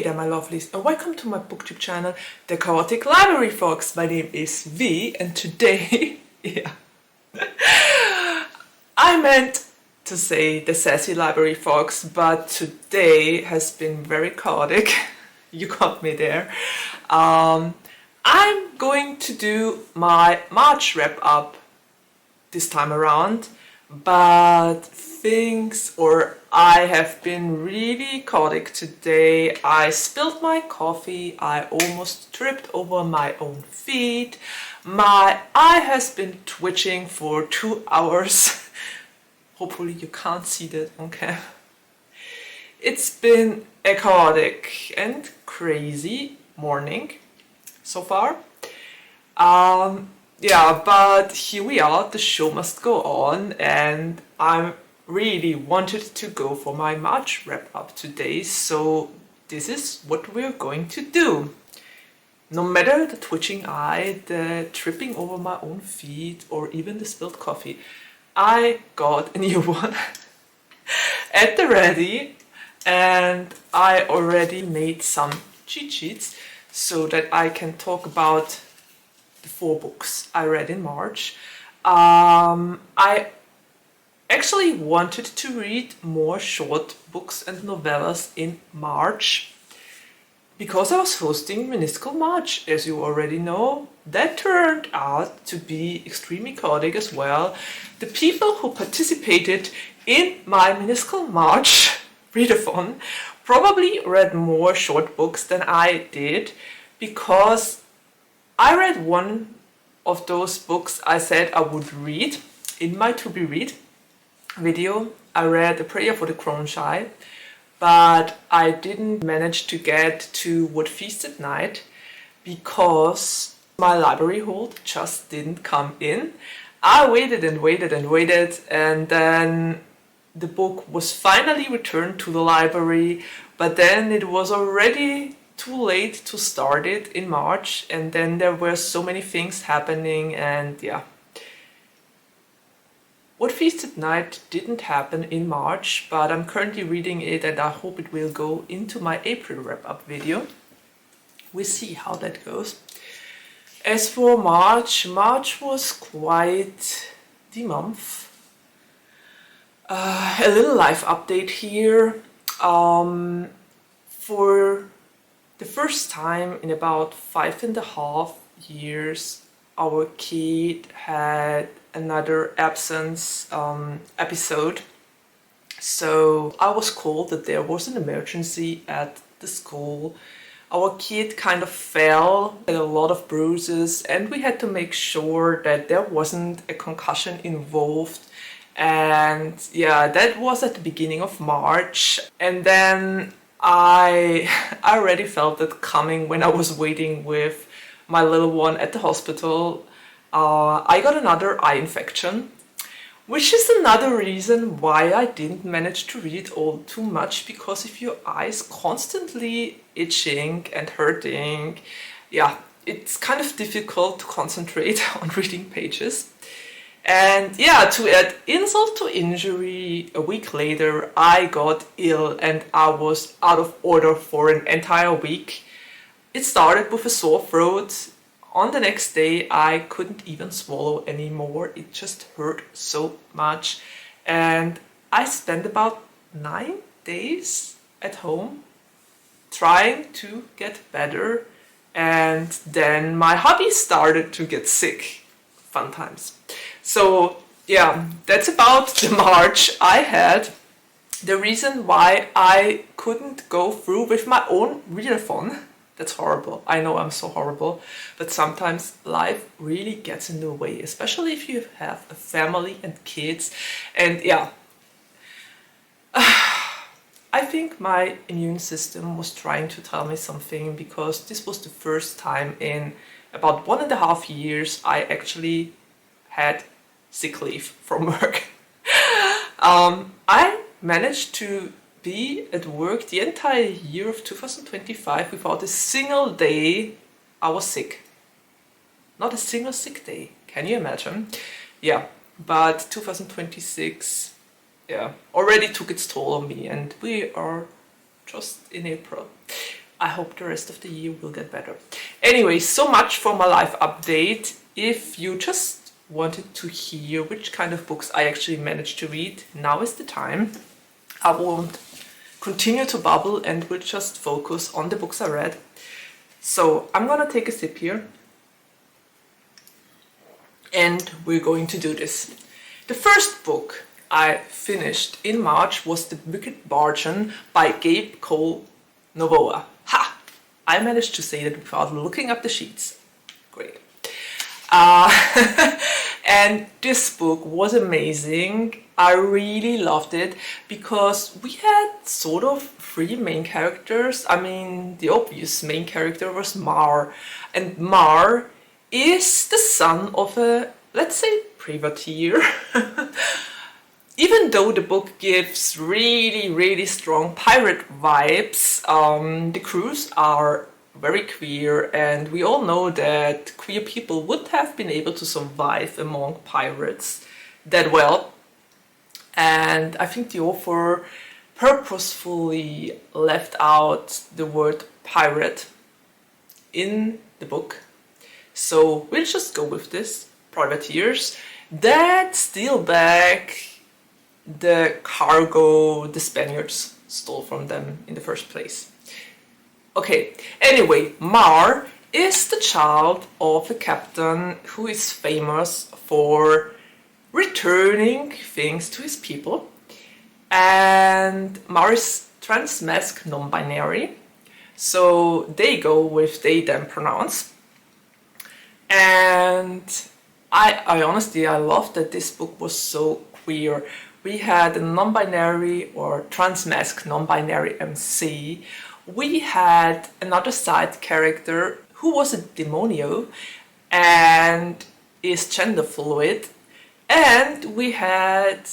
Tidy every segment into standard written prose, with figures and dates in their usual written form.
there my lovelies, and welcome to my booktube channel, The Chaotic Library Fox. My name is V, and today, I meant to say the sassy library fox, but today has been very chaotic. You got me there. I'm going to do my March wrap up this time around, but I have been really chaotic today. I spilled my coffee, I almost tripped over my own feet, my eye has been twitching for 2 hours. Hopefully you can't see that on camera. It's been a chaotic and crazy morning so far. Yeah, but here we are, the show must go on, and I really wanted to go for my March wrap up today, so this is what we're going to do. No matter the twitching eye, the tripping over my own feet, or even the spilled coffee, I got a new one at the ready, and I already made some cheat sheets so that I can talk about the 4 books I read in March. I actually wanted to read more short books and novellas in March because I was hosting Minuscule March, as you already know. That turned out to be extremely chaotic as well. The people who participated in my Minuscule March readathon probably read more short books than I did, because I read one of those books I said I would read in my to be read video. I read A Prayer for the Crone-Shy, but I didn't manage to get to What Feast at Night because my library hold just didn't come in. I waited and waited and waited, and then the book was finally returned to the library, but then it was already too late to start it in March, and then there were so many things happening, and yeah. What Feast at Night didn't happen in March, but I'm currently reading it and I hope it will go into my April wrap-up video. We'll see how that goes. As for March was quite the month. A little life update here. For the first time in about 5.5 years, our kid had another absence episode. So I was called that there was an emergency at the school. Our kid kind of fell, had a lot of bruises, and we had to make sure that there wasn't a concussion involved. And yeah, that was at the beginning of March. And then I already felt it coming when I was waiting with my little one at the hospital. I got another eye infection, which is another reason why I didn't manage to read all too much, because if your eye is constantly itching and hurting, yeah, it's kind of difficult to concentrate on reading pages. And yeah, to add insult to injury, a week later I got ill and I was out of order for an entire week. It started with a sore throat. On the next day I couldn't even swallow anymore. It just hurt so much. And I spent about 9 days at home trying to get better. And then my hubby started to get sick. Fun times. So yeah, that's about the March I had. The reason why I couldn't go through with my own readathon, that's horrible. I know I'm so horrible, but sometimes life really gets in the way, especially if you have a family and kids. And yeah, I think my immune system was trying to tell me something, because this was the first time in about 1.5 years I actually had sick leave from work. I managed to be at work the entire year of 2025 without a single day I was sick. Not a single sick day. Can you imagine? Yeah, but 2026, yeah, already took its toll on me, and we are just in April. I hope the rest of the year will get better. Anyway, so much for my life update. If you just wanted to hear which kind of books I actually managed to read, now is the time. I won't continue to babble and will just focus on the books I read. So I'm gonna take a sip here and we're going to do this. The first book I finished in March was The Wicked Bargain by Gabe Novoa. Ha! I managed to say that without looking up the sheets. Great. And this book was amazing. I really loved it because we had sort of three main characters. I mean, the obvious main character was Meyer, and Meyer is the son of a, let's say, privateer. Even though the book gives really strong pirate vibes, the crews are very queer, and we all know that queer people would have been able to survive among pirates that well. And I think the author purposefully left out the word pirate in the book. So we'll just go with this. Privateers that steal back the cargo the Spaniards stole from them in the first place. Okay, anyway, Meyer is the child of a captain who is famous for returning things to his people, and Meyer is trans-masc non-binary, so they go with they them pronouns. And I honestly love that this book was so queer. We had a non-binary or trans-masc non-binary MC. We had another side character who was a demonio and is gender fluid. And we had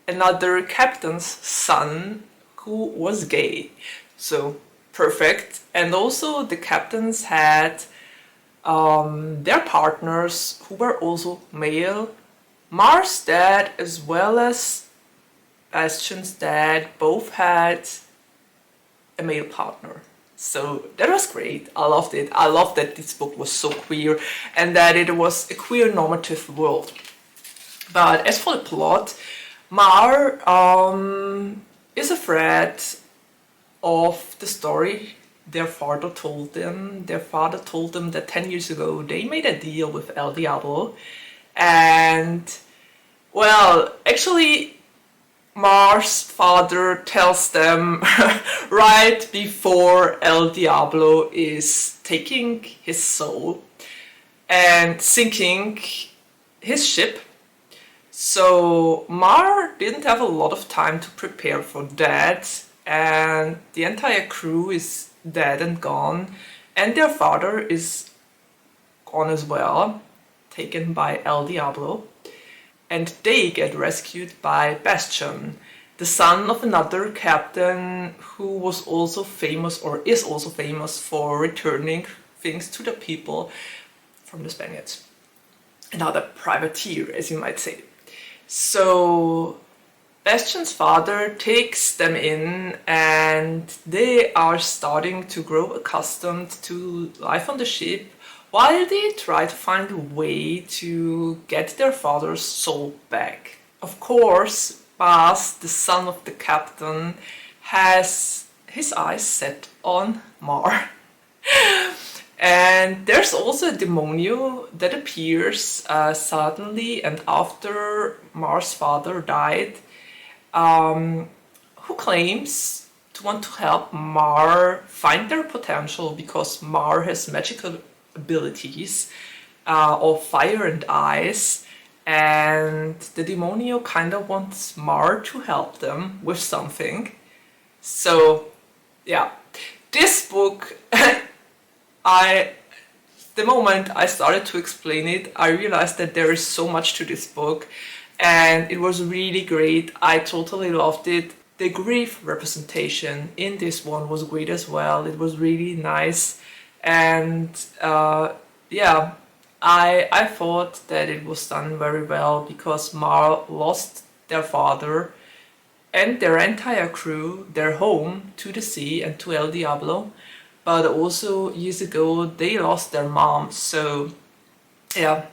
another captain's son who was gay. So perfect. And also the captains had their partners who were also male. Mars' dad as well as Bastion's dad both had a male partner. So that was great. I loved it. I loved that this book was so queer and that it was a queer normative world. But as for the plot, Meyer is afraid of the story their father told them. Their father told them that 10 years ago they made a deal with El Diablo. And, well, actually, Meyer's father tells them right before El Diablo is taking his soul and sinking his ship. So Meyer didn't have a lot of time to prepare for that, and the entire crew is dead and gone, and their father is gone as well, taken by El Diablo, and they get rescued by Bastion, the son of another captain who was also famous or is also famous for returning things to the people from the Spaniards. Another privateer, as you might say. So Bastion's father takes them in and they are starting to grow accustomed to life on the ship while they try to find a way to get their father's soul back. Of course, Bas, the son of the captain, has his eyes set on Meyer. And there's also a demonio that appears suddenly and after Meyer's father died, who claims to want to help Meyer find their potential because Meyer has magical abilities of fire and ice, and the demonio kind of wants Meyer to help them with something. So yeah, this book the moment I started to explain it, I realized that there is so much to this book and it was really great. I totally loved it. The grief representation in this one was great as well. It was really nice, and yeah, I thought that it was done very well because Meyer lost their father and their entire crew their home to the sea and to El Diablo. But also years ago they lost their mom, so yeah.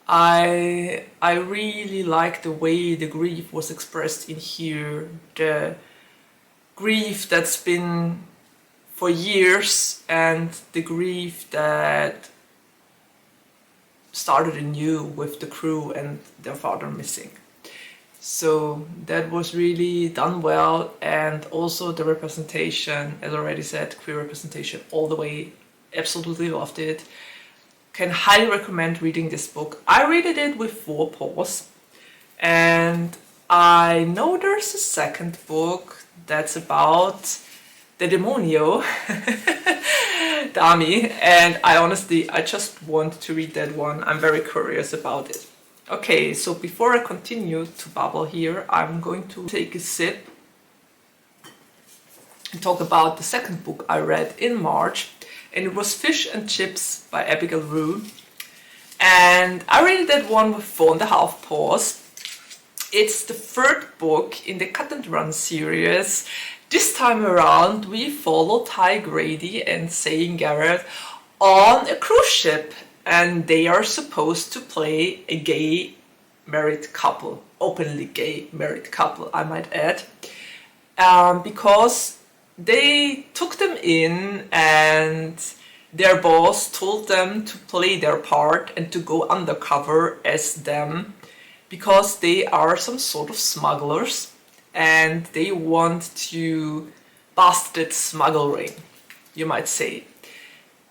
I really like the way the grief was expressed in here. The grief that's been for years and the grief that started anew with the crew and their father missing. So that was really done well, and also the representation, as already said, queer representation all the way. Absolutely loved it. Can highly recommend reading this book. I read it with 4 paws, and I know there's a second book that's about the demonio, Dami, and I just want to read that one. I'm very curious about it. Okay, so before I continue to babble here, I'm going to take a sip and talk about the second book I read in March, and it was Fish and Chips by Abigail Roux. And I read that one with 4.5 paws. It's the 3rd book in the Cut and Run series. This time around we follow Ty Grady and Zane Garrett on a cruise ship, and they are supposed to play a gay married couple, openly gay married couple, I might add, because they took them in and their boss told them to play their part and to go undercover as them, because they are some sort of smugglers and they want to bust that smuggling, you might say.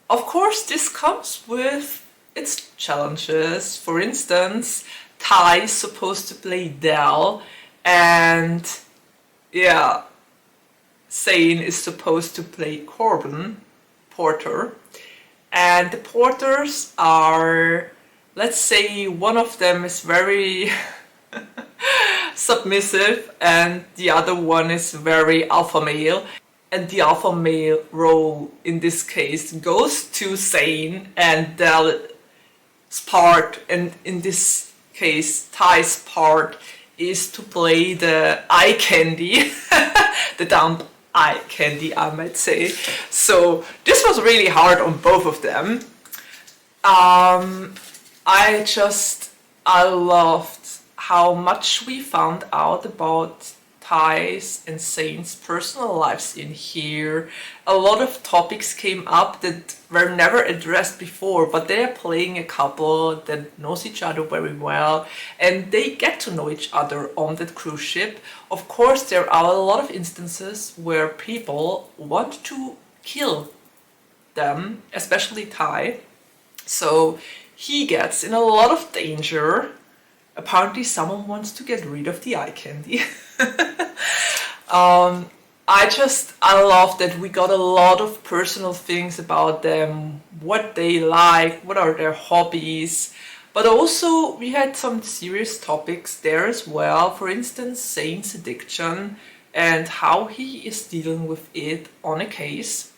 Of course, this comes with its challenges. For instance, Ty is supposed to play Dell, and yeah, Zane is supposed to play Corbin, Porter. And the Porters are, let's say, one of them is very submissive and the other one is very alpha male. And the alpha male role in this case goes to Zane, and Dell's part, and in this case Ty's part, is to play the eye candy, the dumb eye candy, I might say. So this was really hard on both of them. I loved how much we found out about Ty's and Zane's personal lives in here. A lot of topics came up that were never addressed before, but they are playing a couple that knows each other very well, and they get to know each other on that cruise ship. Of course, there are a lot of instances where people want to kill them, especially Ty. So he gets in a lot of danger. Apparently someone wants to get rid of the eye candy. I love that we got a lot of personal things about them, what they like, what are their hobbies, but also we had some serious topics there as well. For instance, Zane's addiction and how he is dealing with it on a case.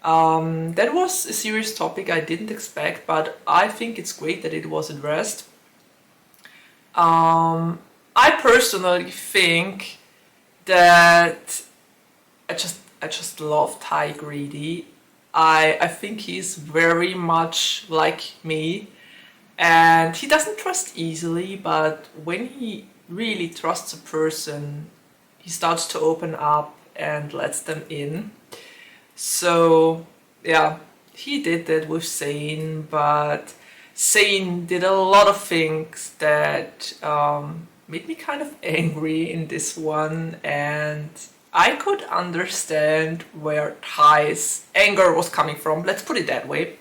That was a serious topic I didn't expect, but I think it's great that it was addressed. I personally think that I just love Ty Grady. I think he's very much like me, and he doesn't trust easily, but when he really trusts a person, he starts to open up and lets them in. So yeah, he did that with Zane, but Zane did a lot of things that made me kind of angry in this one, and I could understand where Ty's anger was coming from, let's put it that way.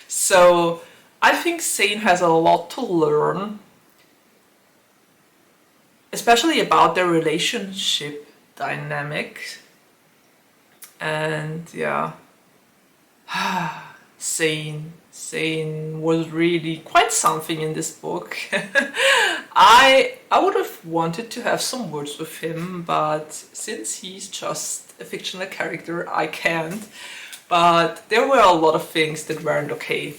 So I think Zane has a lot to learn, especially about their relationship dynamic. And yeah, Zane was really quite something in this book. I would have wanted to have some words with him, but since he's just a fictional character, I can't. But there were a lot of things that weren't okay.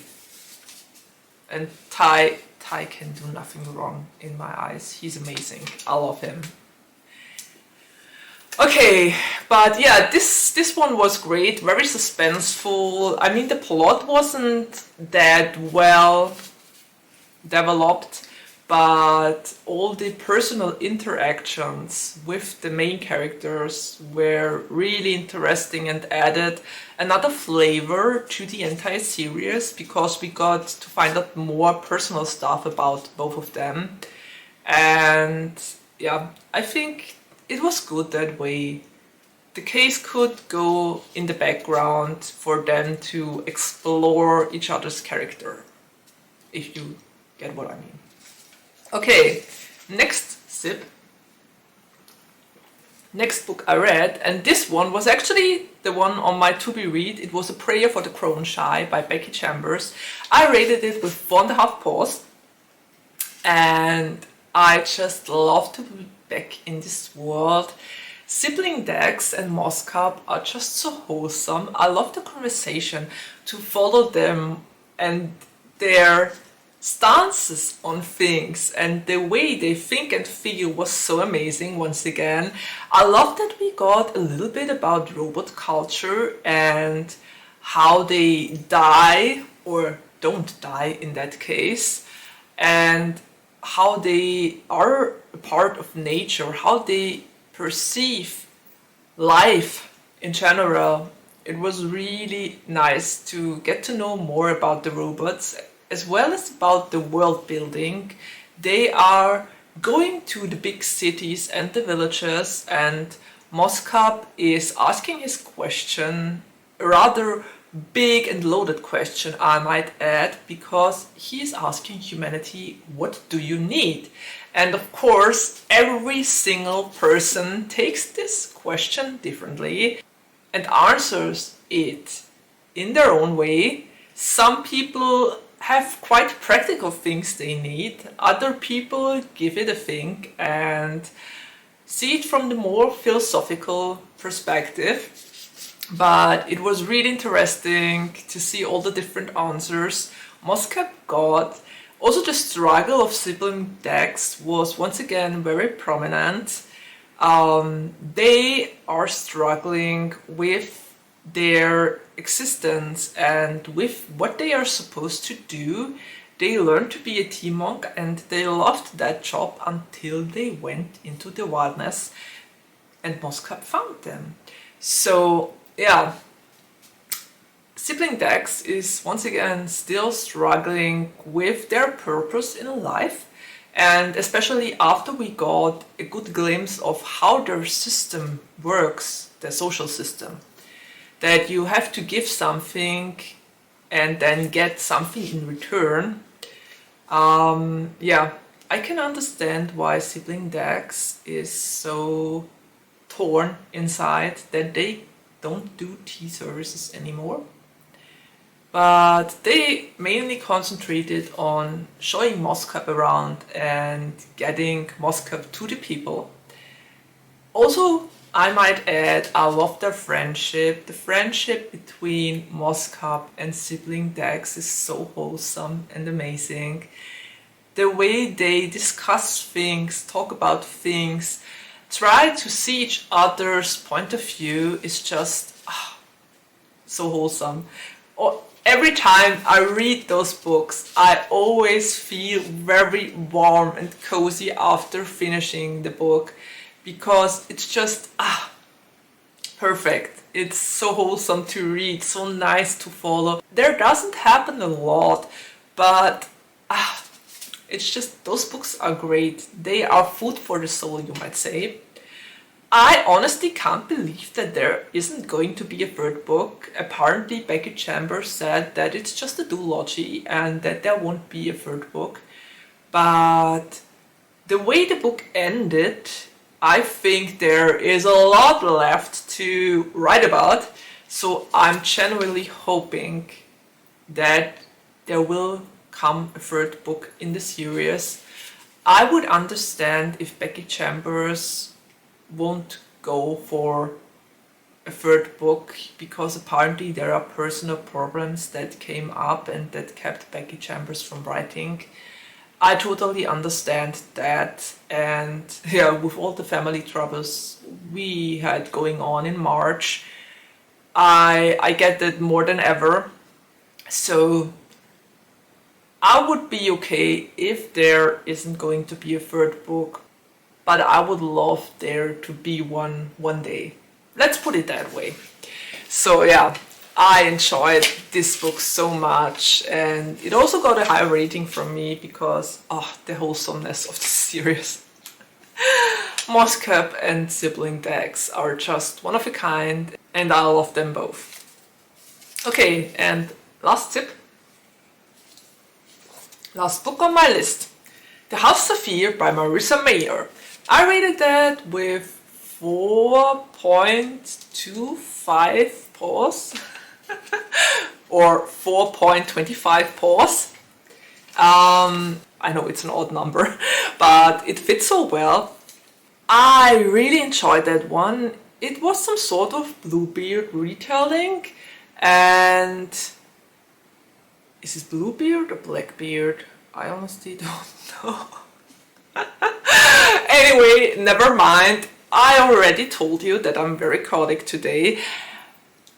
And Ty can do nothing wrong in my eyes. He's amazing. I love him. Okay, but yeah, this one was great, very suspenseful. I mean, the plot wasn't that well developed, but all the personal interactions with the main characters were really interesting and added another flavor to the entire series because we got to find out more personal stuff about both of them. And yeah, I think it was good that way. The case could go in the background for them to explore each other's character, if you get what I mean. Okay, next sip. Next book I read, and this one was actually the one on my to be read. It was A Prayer for the Crown Shy by Becky Chambers. I rated it with 1.5 paws, and I just love to be back in this world. Sibling Dex and Moscap are just so wholesome. I love the conversation, to follow them and their stances on things, and the way they think and feel was so amazing once again. I love that we got a little bit about robot culture and how they die or don't die in that case, and how they are a part of nature, how they perceive life in general. It was really nice to get to know more about the robots as well as about the world building. They are going to the big cities and the villages, and Moscap is asking his question, a rather big and loaded question, I might add, because he is asking humanity, what do you need? And of course, every single person takes this question differently and answers it in their own way. Some people have quite practical things they need, other people give it a think and see it from the more philosophical perspective. But it was really interesting to see all the different answers Moscap got. Also, the struggle of sibling Dex was once again very prominent. They are struggling with their existence and with what they are supposed to do. They learned to be a tea monk and they loved that job until they went into the wilderness and Moscap found them. So yeah, Sibling Dex is once again still struggling with their purpose in life, and especially after we got a good glimpse of how their system works, their social system, that you have to give something and then get something in return. Yeah, I can understand why Sibling Dex is so torn inside that they don't do tea services anymore. But they mainly concentrated on showing Moscap around and getting Moscap to the people. Also, I might add, I love their friendship. The friendship between Moscap and Sibling Dex is so wholesome and amazing. The way they discuss things, talk about things, try to see each other's point of view is just so wholesome. Every time I read those books, I always feel very warm and cozy after finishing the book, because it's just perfect. It's so wholesome to read, so nice to follow. There doesn't happen a lot, but it's just, those books are great. They are food for the soul, you might say. I honestly can't believe that there isn't going to be a third book. Apparently Becky Chambers said that it's just a duology and that there won't be a third book. But the way the book ended, I think there is a lot left to write about. So I'm genuinely hoping that there will come a third book in the series. I would understand if Becky Chambers won't go for a third book, because apparently there are personal problems that came up and that kept Becky Chambers from writing. I totally understand that, and yeah, with all the family troubles we had going on in March, I get that more than ever. So I would be okay if there isn't going to be a third book, but I would love there to be one day. Let's put it that way. So yeah, I enjoyed this book so much, and it also got a high rating from me because the wholesomeness of the series. Mosscap and sibling decks are just one of a kind, and I love them both. Okay, and last tip. Last book on my list. The House Saphir by Marissa Meyer. I rated that with 4.25 paws or 4.25 paws. I know it's an odd number, but it fits so well. I really enjoyed that one. It was some sort of Bluebeard retelling, and is this Bluebeard or Blackbeard? I honestly don't know. Anyway, never mind. I already told you that I'm very chaotic today.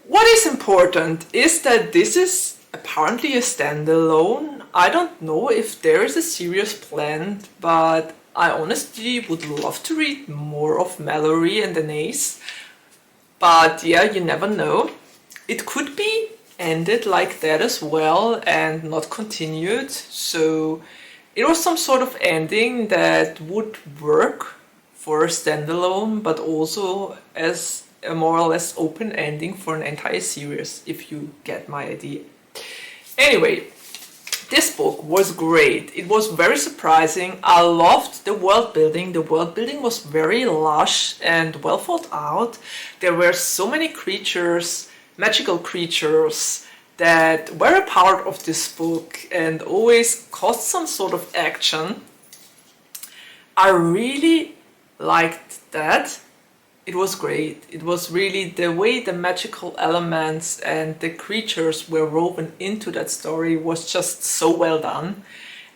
What is important is that this is apparently a standalone. I don't know if there is a series planned, but I honestly would love to read more of Mallory and Anais. But yeah, you never know. It could be ended like that as well and not continued. So it was some sort of ending that would work for a standalone, but also as a more or less open ending for an entire series, if you get my idea. Anyway, this book was great. It was very surprising. I loved the world building. The world building was very lush and well thought out. There were so many creatures, magical creatures, that were a part of this book and always caused some sort of action. I really liked that. It was great. It was really the way the magical elements and the creatures were woven into that story was just so well done.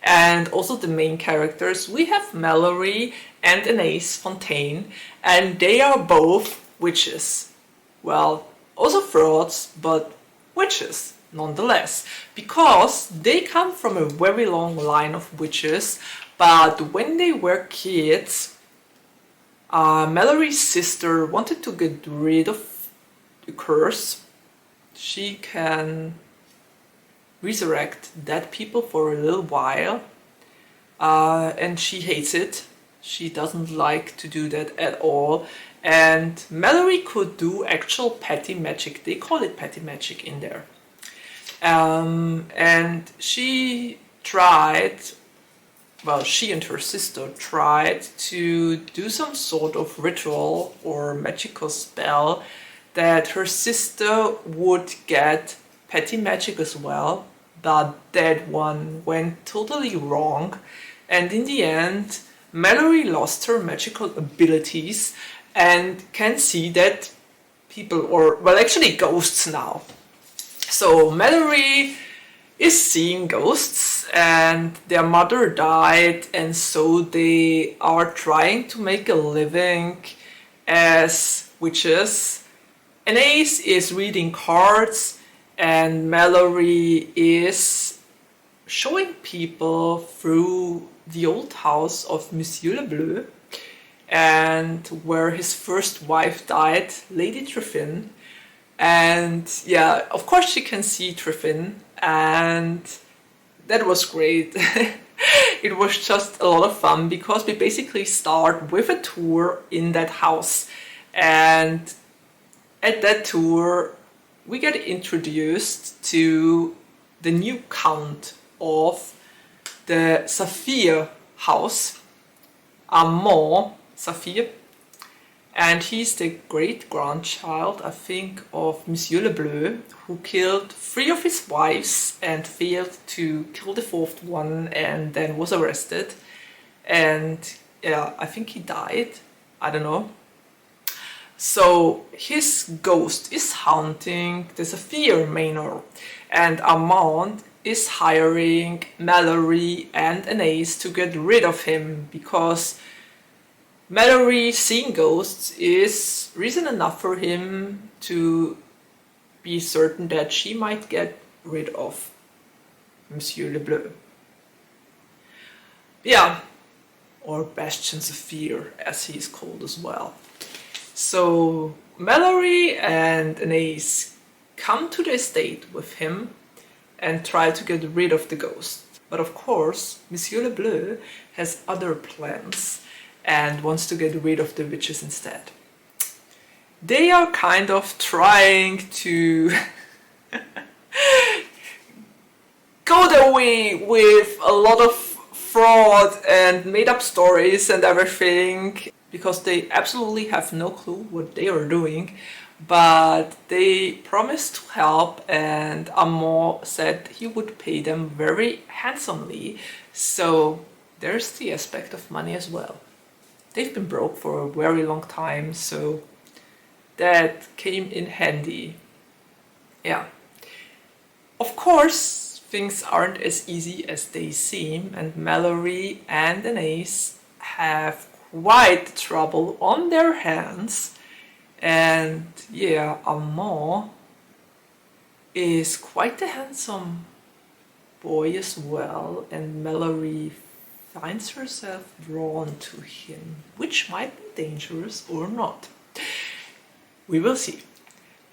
And also the main characters. We have Mallory and Anais Fontaine, and they are both witches. Well, also frauds, but witches nonetheless, because they come from a very long line of witches, but when they were kids, Mallory's sister wanted to get rid of the curse. She can resurrect dead people for a little while, and she hates it. She doesn't like to do that at all. And Mallory could do actual petty magic. They call it petty magic in there. And she tried, well, she and her sister tried to do some sort of ritual or magical spell that her sister would get petty magic as well, but that one went totally wrong. And in the end, Mallory lost her magical abilities and can see that people, or well, actually ghosts now. So Mallory is seeing ghosts, and their mother died, and so they are trying to make a living as witches. Anais is reading cards, and Mallory is showing people through the old house of Monsieur Lebleu, and where his first wife died, Lady Triffin. And yeah, of course she can see Triffin, and that was great. It was just a lot of fun because we basically start with a tour in that house, and at that tour we get introduced to the new count of the Saphir house, Armand Saphir, and he's the great-grandchild, I think, of Monsieur Lebleu, who killed 3 of his wives and failed to kill the 4th one, and then was arrested. And yeah, I think he died. I don't know. So his ghost is haunting the Saphir manor, and Armand is hiring Mallory and Anais to get rid of him, because Mallory seeing ghosts is reason enough for him to be certain that she might get rid of Monsieur Lebleu. Yeah, or Bastion Saphir, as he is called as well. So Mallory and Anais come to the estate with him and try to get rid of the ghost. But of course, Monsieur Lebleu has other plans and wants to get rid of the witches instead. They are kind of trying to go their way with a lot of fraud and made up stories and everything, because they absolutely have no clue what they are doing, but they promised to help, and Amor said he would pay them very handsomely, so there's the aspect of money as well. They've been broke for a very long time, so that came in handy. Yeah. Of course, things aren't as easy as they seem, and Mallory and Anais have quite trouble on their hands. And yeah, Amor is quite a handsome boy as well, and Mallory finds herself drawn to him, which might be dangerous or not. We will see.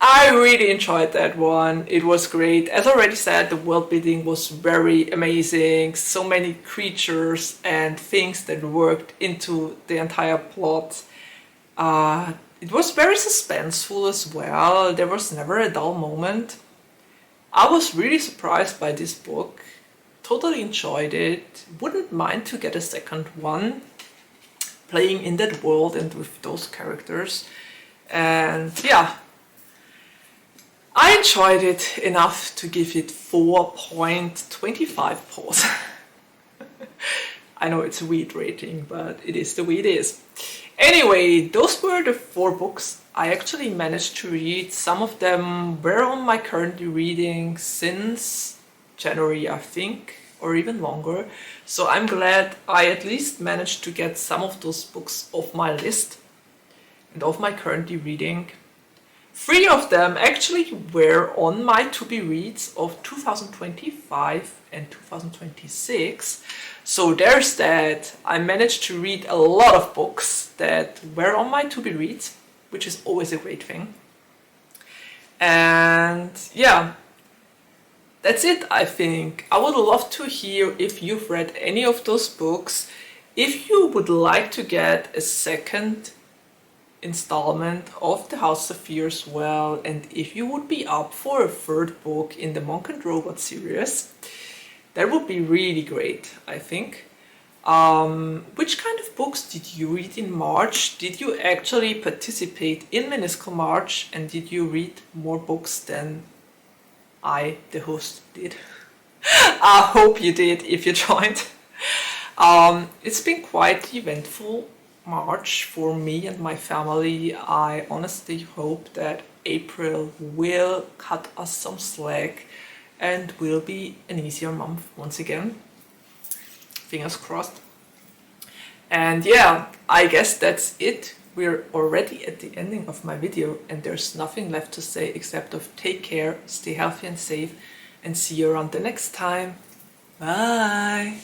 I really enjoyed that one. It was great. As already said, the world building was very amazing. So many creatures and things that worked into the entire plot. It was very suspenseful as well. There was never a dull moment. I was really surprised by this book. Totally enjoyed it. Wouldn't mind to get a second one, playing in that world and with those characters. And yeah, I enjoyed it enough to give it 4.25 paws. I know it's a weird rating, but it is the way it is. Anyway, those were the 4 books I actually managed to read. Some of them were on my currently reading since January, I think, or even longer. So I'm glad I at least managed to get some of those books off my list and off my currently reading. 3 of them actually were on my to-be-reads of 2025 and 2026. So there's that. I managed to read a lot of books that were on my to-be-reads, which is always a great thing. And yeah, that's it, I think. I would love to hear if you've read any of those books, if you would like to get a second installment of the House Saphir as well, and if you would be up for a 3rd book in the Monk and Robot series. That would be really great, I think. Which kind of books did you read in March? Did you actually participate in Meniscal March, and did you read more books than I, the host, did? I hope you did if you joined. It's been quite eventful March for me and my family. I honestly hope that April will cut us some slack and will be an easier month once again. Fingers crossed. And yeah, I guess that's it. We're already at the ending of my video, and there's nothing left to say except of take care, stay healthy and safe, and see you around the next time. Bye!